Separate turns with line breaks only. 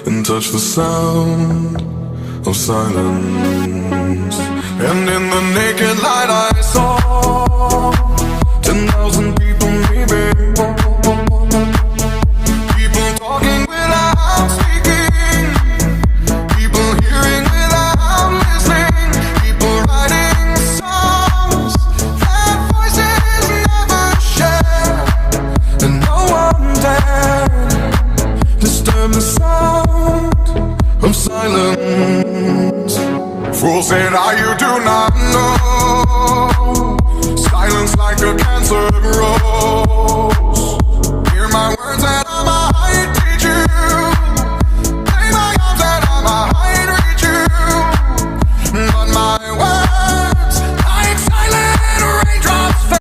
and touch the sound of silence. And in the naked light I saw 10,000 people maybe, people talking without speaking, people hearing without listening, people writing songs that voices never share, and no one dared disturb the sound of silence. Fool said, you do not know. Silence like a cancer grows.